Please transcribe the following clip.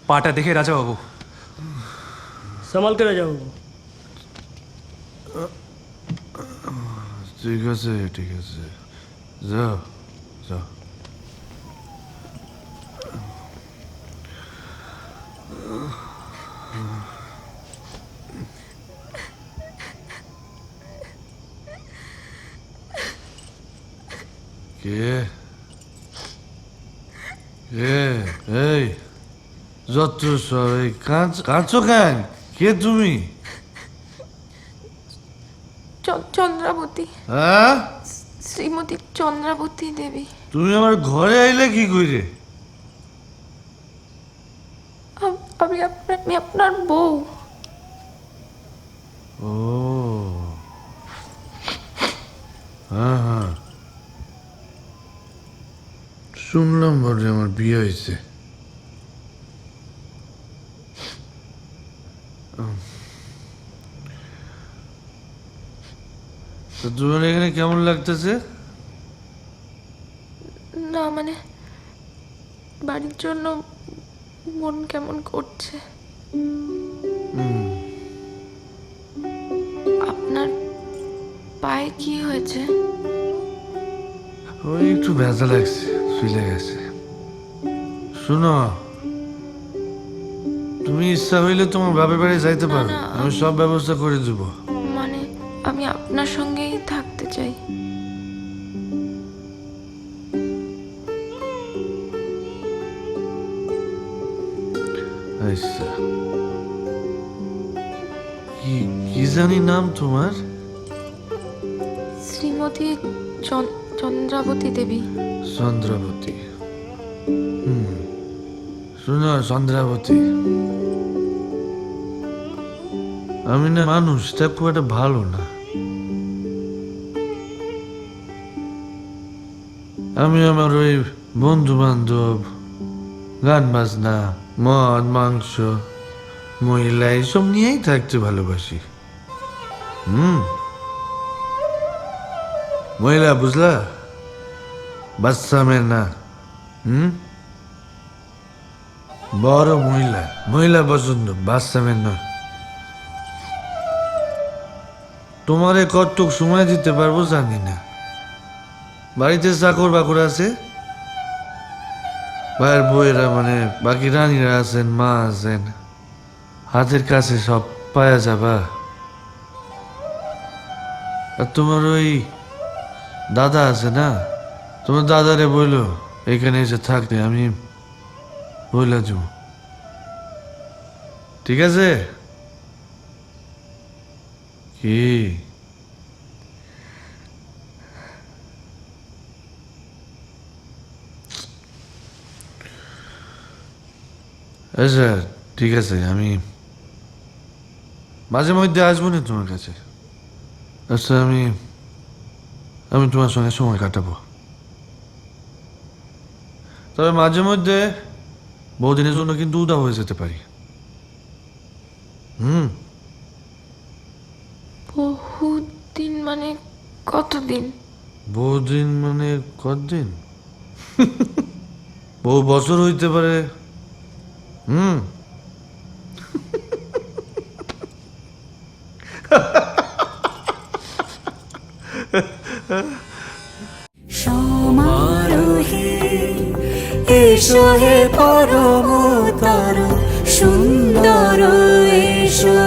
পাটা দেখে রাজাবাবু। সামাল কে রাজাবাবু? ঠিক আছে ঠিক আছে, যাও যাও। কে কে এই যত সব এই কাঁদছো কেন? কে তুমি? চন্দ্রাবতী, হ্যাঁ, শ্রীমতী চন্দ্রাবতী দেবী। তুমি আমার ঘরে আইলে কি কইরে? আমি আপনার বউ। ও হ্যাঁ হ্যাঁ, শুনলাম বলে আমার বিয়ে হয়েছে। তো তোমার এখানে কেমন লাগতেছে? না মানে বাড়ির জন্য মন কেমন করছে। আপনার পায়ে কি হয়েছে? ওই একটু ব্যথা লাগছে, শুইলে গেছে। শুনো, তুমি ইচ্ছা হইলে তোমার বাপের বাড়ি যাইতে পারো, না, আমি সব ব্যবস্থা করে দেব। মানে আমি আপনার সঙ্গেই থাকতে চাই। আচ্ছা, কি কি জানি নাম তোমার? শ্রীমতী চন্দ্রাবতী দেবী। চন্দ্রাবতী। শুনো চন্দ্রাবতী, আমি না মানুষটা খুব একটা ভালো না। আমি আমার ওই বন্ধু বান্ধব, গান বাজনা, মদ মাংস, মহিলা এইসব নিয়েই থাকতে ভালোবাসি। মহিলা বুঝলা, বাচ্চা মেয়ে না। বড় মহিলা, মহিলা পছন্দ, বাচ্চা মেয়ে নয়। তোমারে কতটুক সময় দিতে পারবো জানি না। বাড়িতে চাকর বাকর আছে, ভাইয়ের বউয়েরা মানে বাকি রানীরা আছেন, মা আছেন, হাতের কাছে সব পায়া যাবা। আর তোমার ওই দাদা আছে না, তোমার দাদারে বললো এখানে এসে থাকতে, আমি বললা যাব। ঠিক আছে? কি আচ্ছা ঠিক আছে, আমি মাঝে মধ্যে আসবো না তোমার কাছে। আচ্ছা, আমি তোমার সঙ্গে সময় কাটাবো, তবে মাঝে মধ্যে বহুদিনের জন্য কিন্তু উদাও হয়ে যেতে পারি। বহুদিন মানে কতদিন? বহুদিন মানে কতদিন? বহু বছর হইতে পারে। সমারোহে এসো হে পরমতর সুন্দর এসো।